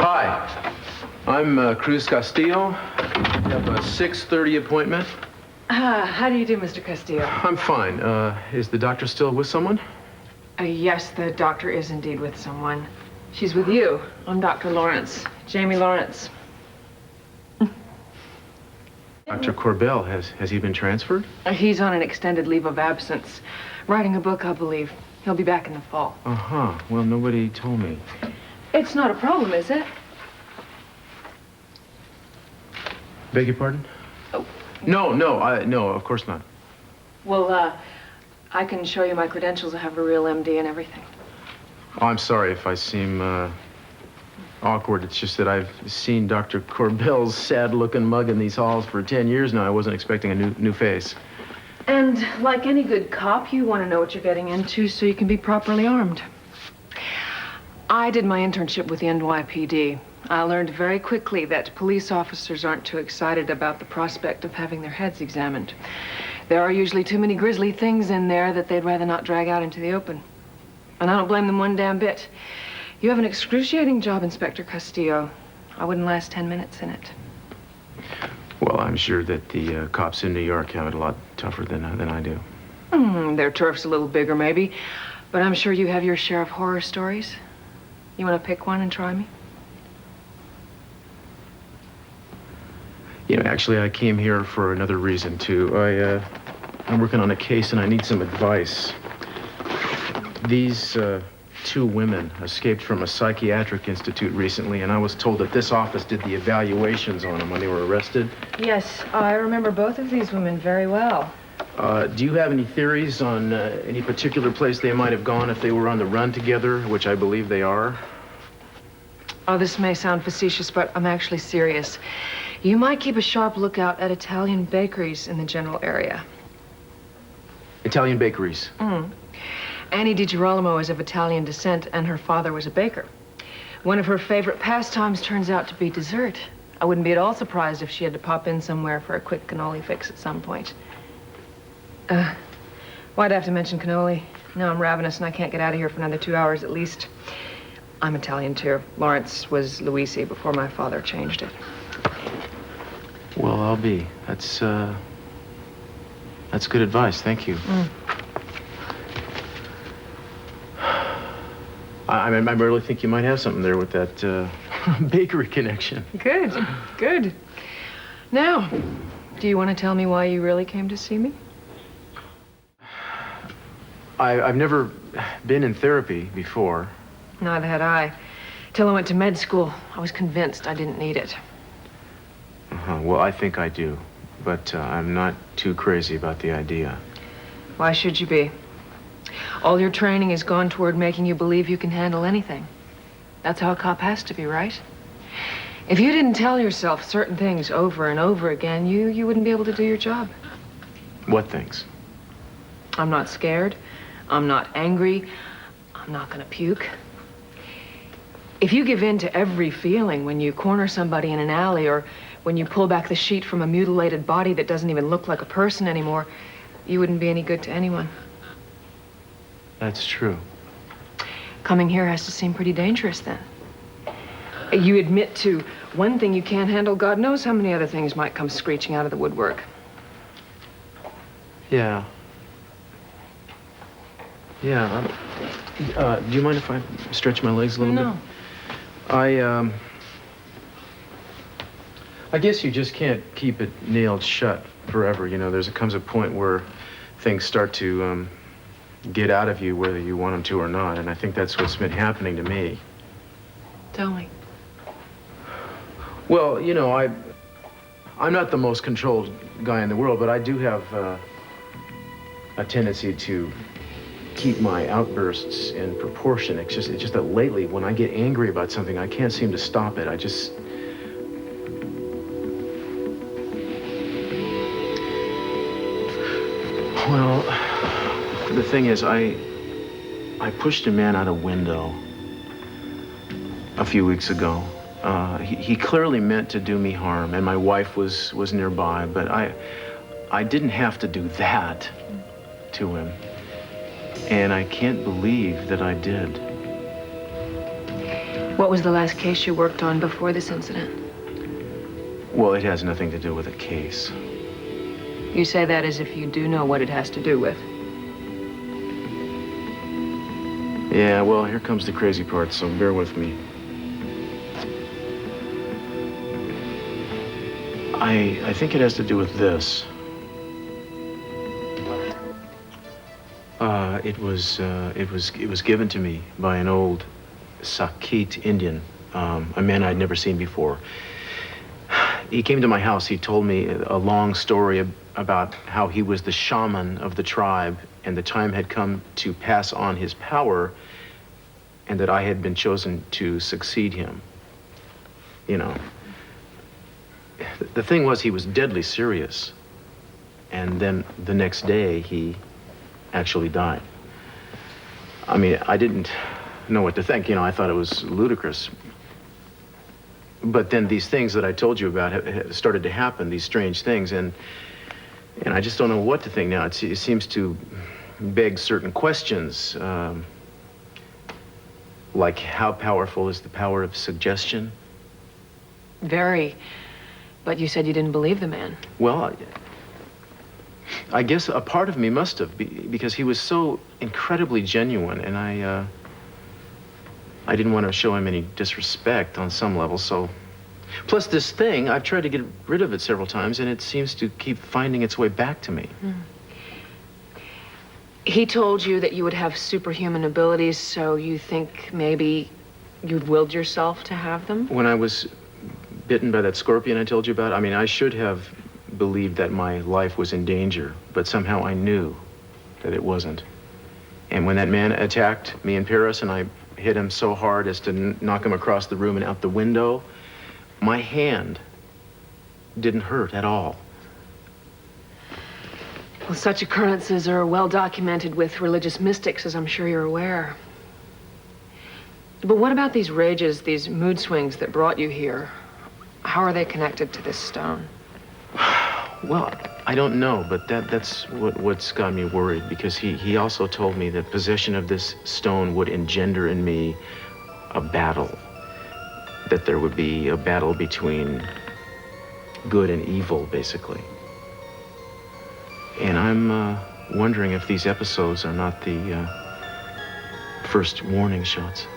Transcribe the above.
Hi, I'm Cruz Castillo. We have a 6:30 appointment. How do you do, Mr. Castillo? I'm fine. Is the doctor still with someone? Yes, the doctor is indeed with someone. She's with you. I'm Dr. Lawrence, Jamie Lawrence. Dr. Corbell, has he been transferred? He's on an extended leave of absence. Writing a book, I believe. He'll be back in the fall. Uh-huh. Well, nobody told me. It's not a problem, is it? Beg your pardon? Oh. No, of course not. Well, I can show you my credentials. I have a real MD and everything. Oh, I'm sorry if I seem awkward. It's just that I've seen Dr. Corbell's sad-looking mug in these halls for 10 years now. I wasn't expecting a new face. And like any good cop, you want to know what you're getting into so you can be properly armed. I did my internship with the NYPD. I learned very quickly that police officers aren't too excited about the prospect of having their heads examined. There are usually too many grisly things in there that they'd rather not drag out into the open. And I don't blame them one damn bit. You have an excruciating job, Inspector Castillo. I wouldn't last 10 minutes in it. Well, I'm sure that the cops in New York have it a lot tougher than I do. Their turf's a little bigger, maybe. But I'm sure you have your share of horror stories. You want to pick one and try me? You know, actually, I came here for another reason, too. I'm working on a case, and I need some advice. These two women escaped from a psychiatric institute recently, and I was told that this office did the evaluations on them when they were arrested. Yes, I remember both of these women very well. Do you have any theories on any particular place they might have gone if they were on the run together, which I believe they are? Oh, this may sound facetious, but I'm actually serious. You might keep a sharp lookout at Italian bakeries in the general area. Italian bakeries? Annie DiGirolamo is of Italian descent, and her father was a baker. One of her favorite pastimes turns out to be dessert. I wouldn't be at all surprised if she had to pop in somewhere for a quick cannoli fix at some point. Why'd I have to mention cannoli? Now I'm ravenous and I can't get out of here for another 2 hours at least. I'm Italian, too. Lawrence was Luisi before my father changed it. Well, I'll be. That's good advice. Thank you. I really think you might have something there with that bakery connection. Good. Now, do you want to tell me why you really came to see me? I've never been in therapy before. Neither had I. Till I went to med school, I was convinced I didn't need it. Well, I think I do, but I'm not too crazy about the idea. Why should you be? All your training has gone toward making you believe you can handle anything. That's how a cop has to be, right? If you didn't tell yourself certain things over and over again, you wouldn't be able to do your job. What things? I'm not scared. I'm not angry. I'm not gonna puke. If you give in to every feeling when you corner somebody in an alley or when you pull back the sheet from a mutilated body that doesn't even look like a person anymore, you wouldn't be any good to anyone. That's true. Coming here has to seem pretty dangerous then. You admit to one thing you can't handle, God knows how many other things might come screeching out of the woodwork. Yeah. Yeah. Do you mind if I stretch my legs a little bit? No. I guess you just can't keep it nailed shut forever. You know, comes a point where things start to get out of you whether you want them to or not, and I think that's what's been happening to me. Tell me. Well, you know, I'm not the most controlled guy in the world, but I do have a tendency to keep my outbursts in proportion. It's just that lately, when I get angry about something, I can't seem to stop it. Well, the thing is, I pushed a man out a window a few weeks ago. He clearly meant to do me harm, and my wife was nearby, but I didn't have to do that to him. And I can't believe that I did. What was the last case you worked on before this incident? Well, it has nothing to do with a case. You say that as if you do know what it has to do with. Yeah, well, here comes the crazy part, so bear with me. I think it has to do with this. It was given to me by an old Sakit Indian, a man I'd never seen before. He came to my house. He told me a long story about how he was the shaman of the tribe, and the time had come to pass on his power, and that I had been chosen to succeed him. You know, the thing was, he was deadly serious, and then the next day he actually died. I mean, I didn't know what to think. You know, I thought it was ludicrous. But then these things that I told you about have started to happen, these strange things, and I just don't know what to think now. It seems to beg certain questions, like how powerful is the power of suggestion? Very. But you said you didn't believe the man. Well, I guess a part of me must have, because he was so incredibly genuine, and I didn't want to show him any disrespect on some level, so... Plus this thing, I've tried to get rid of it several times, and it seems to keep finding its way back to me. He told you that you would have superhuman abilities, so you think maybe you'd willed yourself to have them? When I was bitten by that scorpion I told you about, I mean, I should have believed that my life was in danger, but somehow I knew that it wasn't. And when that man attacked me in Paris and I hit him so hard as to knock him across the room and out the window, my hand didn't hurt at all. Well, such occurrences are well documented with religious mystics, as I'm sure you're aware. But what about these rages, these mood swings that brought you here? How are they connected to this stone? Well, I don't know, but that's what's got me worried, because he also told me that possession of this stone would engender in me a battle. That there would be a battle between good and evil, basically. And I'm wondering if these episodes are not the first warning shots.